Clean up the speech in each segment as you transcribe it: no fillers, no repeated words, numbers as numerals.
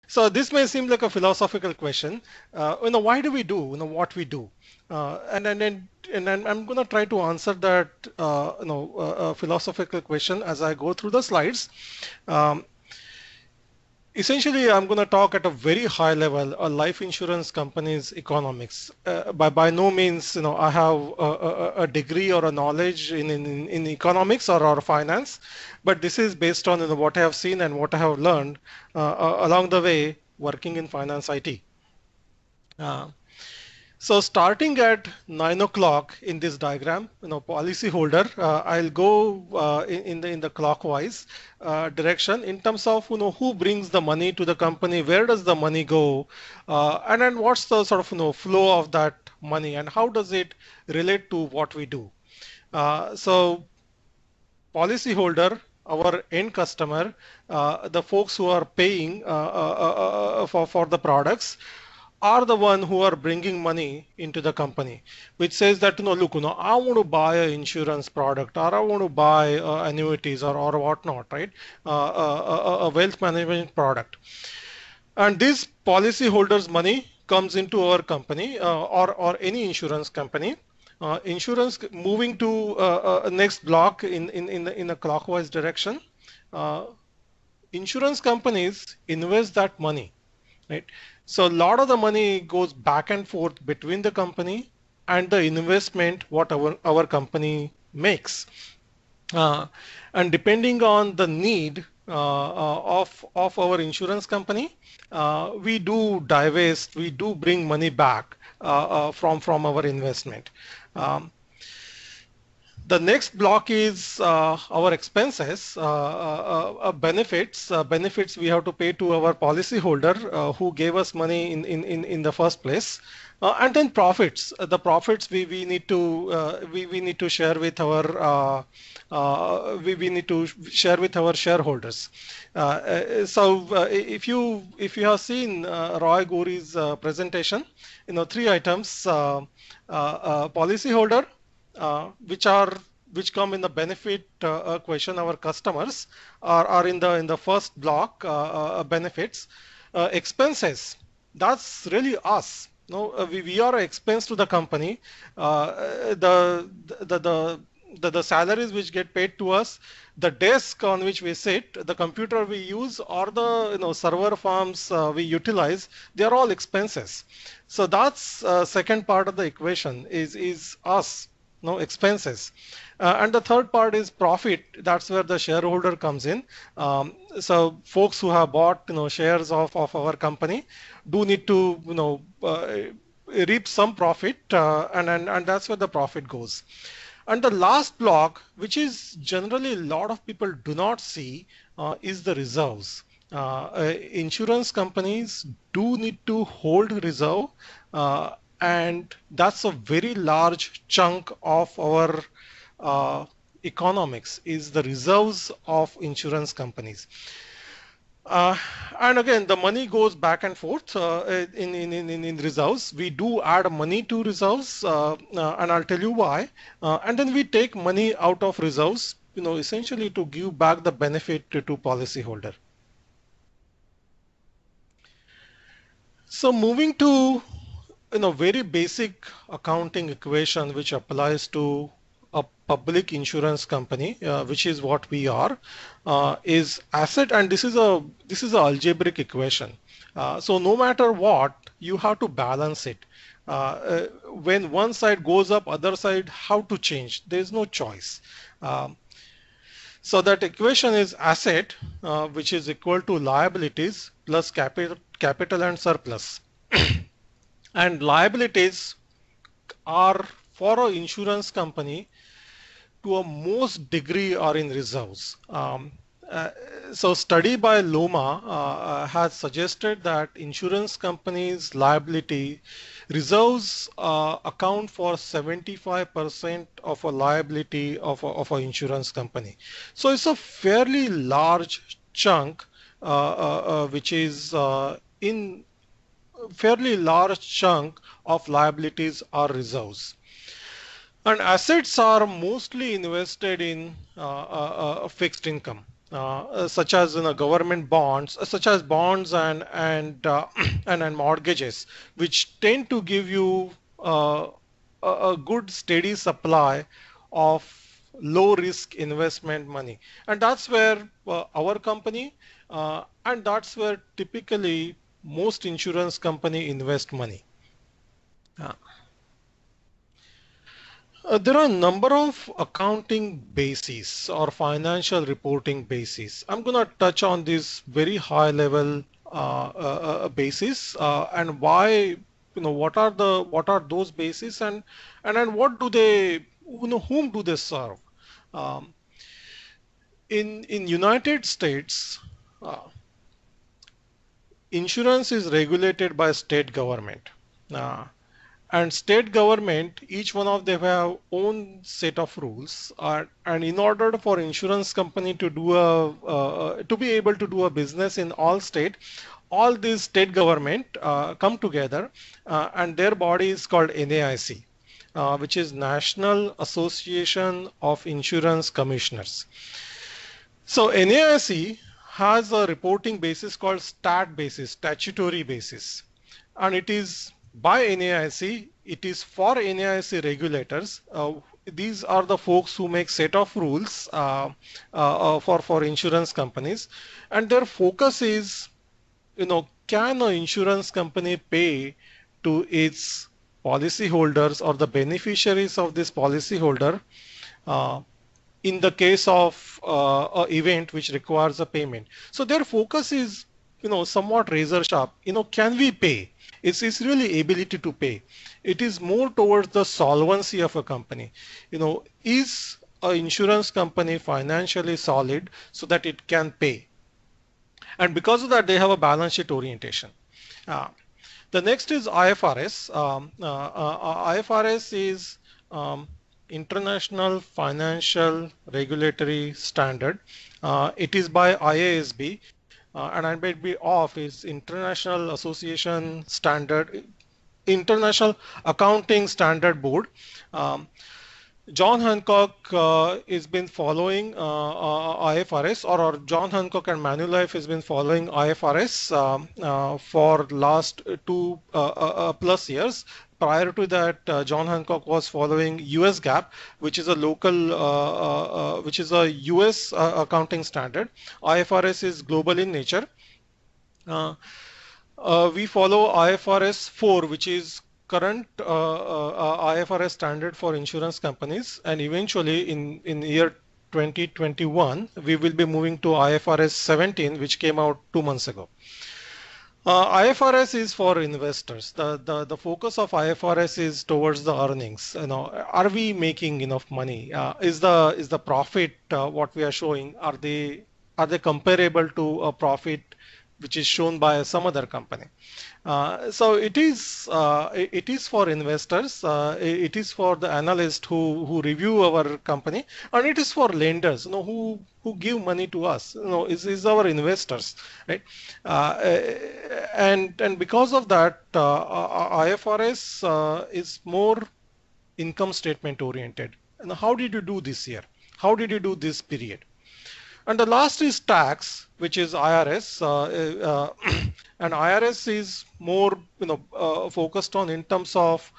So this may seem like a philosophical question. Why do we do, what we do? And I'm going to try to answer that, philosophical question as I go through the slides. Um, Essentially, I'm going to talk at a very high level, a life insurance company's economics. By no means, I have a degree or a knowledge in economics or finance, but this is based on what I have seen and what I have learned along the way working in finance IT. Uh, so starting at 9 o'clock in this diagram, policy holder, I'll go in the clockwise direction in terms of who brings the money to the company, where does the money go, and then what's the sort of flow of that money, and how does it relate to what we do. So policy holder, our end customer, the folks who are paying for the products, are the one who are bringing money into the company, which says that look, I want to buy an insurance product, or I want to buy annuities or whatnot, right? A wealth management product, and this policy holders money comes into our company, or any insurance company. Insurance moving to next block in a clockwise direction. uh, Insurance companies invest that money, right? So a lot of the money goes back and forth between the company and the investment what our company makes. uh, and depending on the need of our insurance company, we do divest, we do bring money back from our investment. um, the next block is our expenses, benefits. Benefits we have to pay to our policy holder who gave us money in the first place. And then profits. The profits we need to we need to share with our we need to share with our shareholders. If you have seen Roy Gori's presentation, three items: policy holder, which come in the benefit question. Our customers are in the first block, benefits. Expenses, that's really us. No, we are an expense to the company. The salaries which get paid to us, the desk on which we sit, the computer we use, or the server farms we utilize, they are all expenses. So that's second part of the equation is us, no expenses. And the third part is profit. That's where the shareholder comes in. So folks who have bought shares of our company do need to reap some profit, and that's where the profit goes. And the last block, which is generally a lot of people do not see, is the reserves. Insurance companies do need to hold reserve, and that's a very large chunk of our economics, is the reserves of insurance companies. Uh, and again, the money goes back and forth in reserves. We do add money to reserves, and I'll tell you why. And then we take money out of reserves, essentially to give back the benefit to policyholder. So moving to very basic accounting equation which applies to a public insurance company, which is what we are, is asset, and this is a algebraic equation. So no matter what, you have to balance it. When one side goes up, other side how to change. There is no choice. Um, so that equation is asset, which is equal to liabilities plus capital and surplus. And liabilities are, for an insurance company, to a most degree are in reserves. Uh, so study by Loma has suggested that insurance companies' liability reserves account for 75% of a liability of an insurance company. So it's a fairly large chunk, which is in fairly large chunk of liabilities are reserves. And assets are mostly invested in fixed income. such as government bonds, such as bonds and mortgages, which tend to give you a good steady supply of low risk investment money. And that's where our company and that's where typically most insurance company invest money. Uh, there are a number of accounting bases or financial reporting bases. I'm going to touch on this very high level basis and why, what are those bases, and what do they, whom do they serve? Um, in United States, uh, insurance is regulated by state government. Uh, and state government, each one of them have own set of rules, and in order for insurance company to do to be able to do a business in all state, all these state government come together, and their body is called NAIC, which is National Association of Insurance Commissioners. So NAIC has a reporting basis called stat basis, statutory basis, and it is by NAIC, it is for NAIC regulators. These are the folks who make set of rules for insurance companies, and their focus is, can an insurance company pay to its policyholders or the beneficiaries of this policyholder uh, in the case of a event which requires a payment. So their focus is, somewhat razor sharp. Can we pay? It's really ability to pay. It is more towards the solvency of a company. Is an insurance company financially solid so that it can pay? And because of that, they have a balance sheet orientation. Uh, the next is IFRS. IFRS is International Financial Regulatory Standard. It is by IASB, and I might be off, is International Association Standard, International Accounting Standard Board. John Hancock has been following IFRS, or John Hancock and Manulife has been following IFRS for last 2+ years. Prior to that, John Hancock was following US GAAP, which is a local, which is a US accounting standard. IFRS is global in nature. We follow IFRS 4, which is current IFRS standard for insurance companies, and eventually in year 2021 we will be moving to IFRS 17, which came out 2 months ago. IFRS is for investors. The focus of IFRS is towards the earnings. Are we making enough money? Is the profit what we are showing, are they comparable to a profit which is shown by some other company? So it is for investors. It is for the analyst who review our company, and it is for lenders, who give money to us. Is our investors, right? And because of that, IFRS is more income statement oriented. And how did you do this year? How did you do this period? And the last is tax, which is IRS, and IRS is more, focused on in terms of,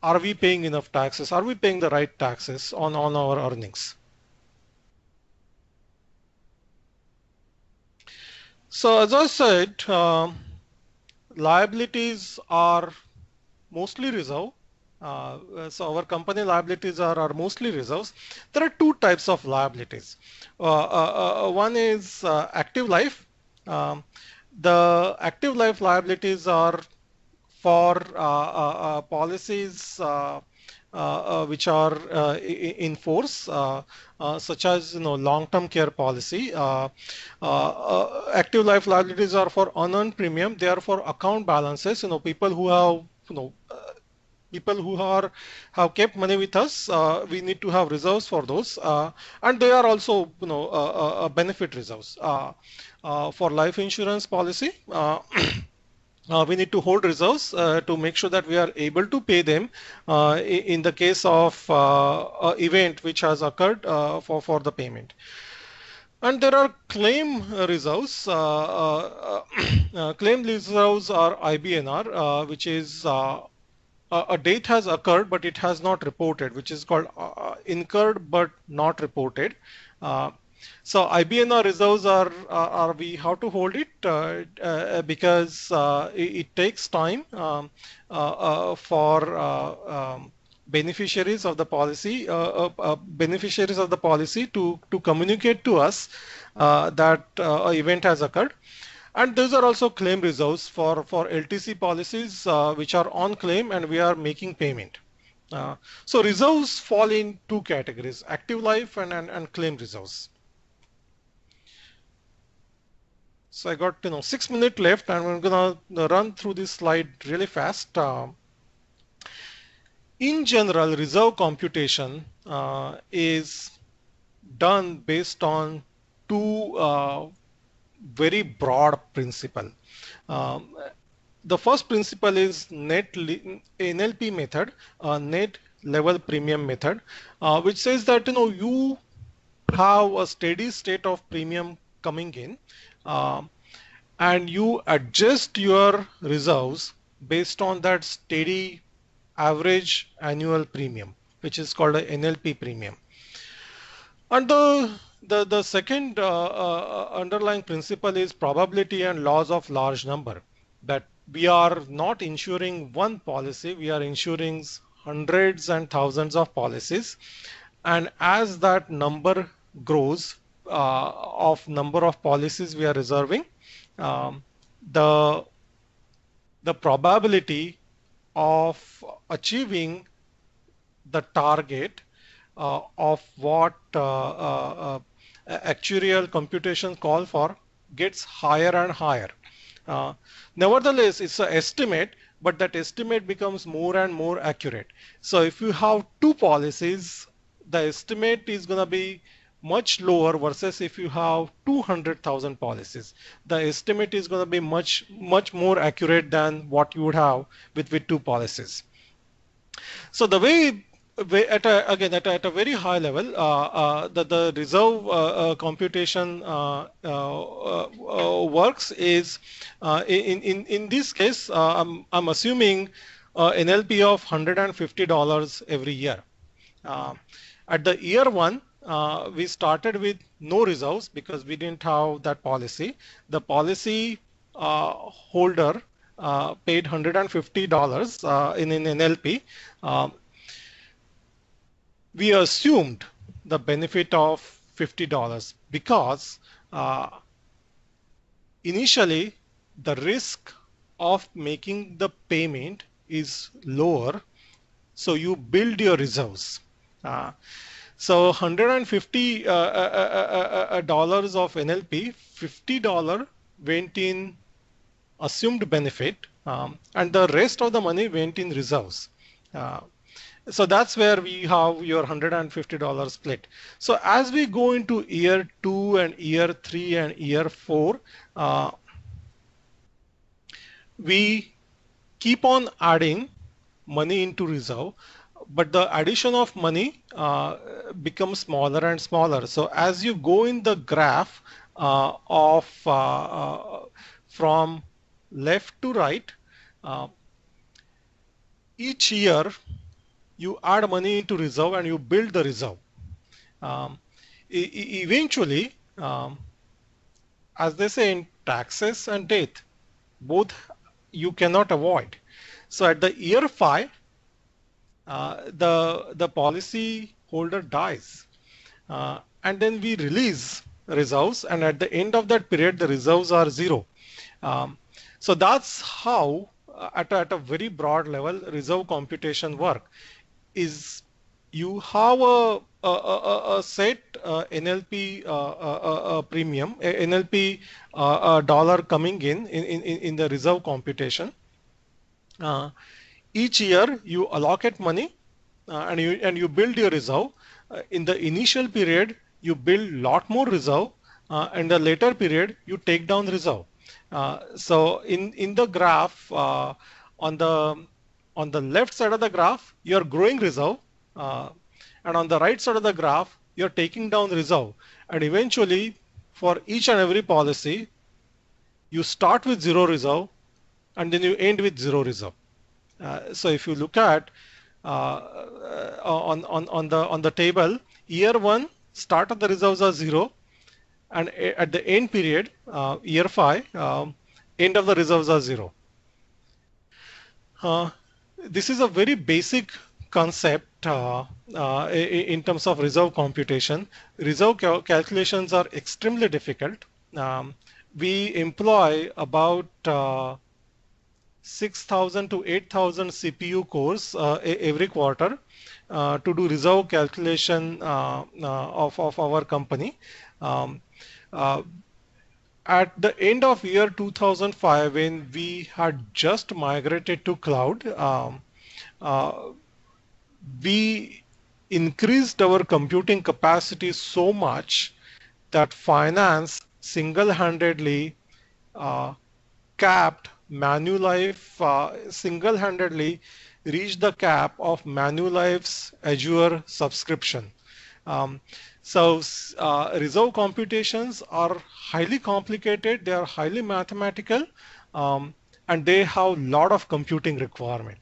are we paying enough taxes? Are we paying the right taxes on our earnings? So as I said, liabilities are mostly reserve. So our company liabilities are mostly reserves. There are two types of liabilities. One is active life. The active life liabilities are for policies which are in force, such as long-term care policy. Active life liabilities are for unearned premium. They are for account balances. People who have people who have kept money with us, we need to have reserves for those, and they are also benefit reserves. For life insurance policy, we need to hold reserves to make sure that we are able to pay them in the case of event which has occurred for the payment. And there are claim reserves. Claim reserves are IBNR, which is a date has occurred but it has not reported, which is called incurred but not reported. Uh, so IBNR reserves are we have to hold it because it takes time for beneficiaries of the policy to communicate to us that an event has occurred. And those are also claim reserves for LTC policies which are on claim and we are making payment. So reserves fall in two categories: active life and claim reserves. So I got 6 minutes left, and I'm gonna run through this slide really fast. In general, reserve computation is done based on two very broad principle. Um, the first principle is NLP method, net level premium method, which says that you have a steady state of premium coming in, uh, and you adjust your reserves based on that steady average annual premium, which is called a NLP premium. And the second underlying principle is probability and laws of large number, that we are not insuring one policy, we are insuring hundreds and thousands of policies. And as that number grows of number of policies we are reserving, um, the probability of achieving the target of what actuarial computation call for gets higher and higher. Nevertheless, it's an estimate, but that estimate becomes more and more accurate. So if you have two policies, the estimate is going to be much lower versus if you have 200,000 policies. The estimate is going to be much more accurate than what you would have with two policies. So the way again at a very high level, the reserve computation works is in this case, I'm assuming NLP of $150 every year. At the year one, we started with no reserves because we didn't have that policy. The policy holder paid $150 in NLP. We assumed the benefit of $50 because initially the risk of making the payment is lower, so you build your reserves. So $150 dollars of NLP, $50 went in assumed benefit, and the rest of the money went in reserves. So that's where we have your $150 split. So as we go into year 2 and year 3 and year 4, we keep on adding money into reserve, but the addition of money becomes smaller and smaller. So as you go in the graph from left to right, each year you add money into reserve and you build the reserve. Eventually, as they say in taxes and death, both you cannot avoid. So at the year 5, the policy holder dies, and then we release reserves, and at the end of that period the reserves are zero. So that's how at a very broad level reserve computation work. Is you have a set NLP premium, NLP dollar coming in the reserve computation. Each year you allocate money and you build your reserve. In the initial period you build lot more reserve, and the later period you take down reserve. So in the graph, on the left side of the graph, you're growing reserve, and on the right side of the graph, you're taking down reserve, and eventually for each and every policy, you start with zero reserve and then you end with zero reserve. So if you look at on the table, year one, start of the reserves are zero, and at the end period, year five, end of the reserves are zero. This is a very basic concept in terms of reserve computation. Reserve calculations are extremely difficult. We employ about 6,000 to 8,000 CPU cores every quarter to do reserve calculation of our company. Um, uh, at the end of year 2005, when we had just migrated to cloud, uh, we increased our computing capacity so much that finance single-handedly uh, capped Manulife, single-handedly reached the cap of Manulife's Azure subscription. Um, Reserve computations are highly complicated, they are highly mathematical, um, and they have a lot of computing requirement.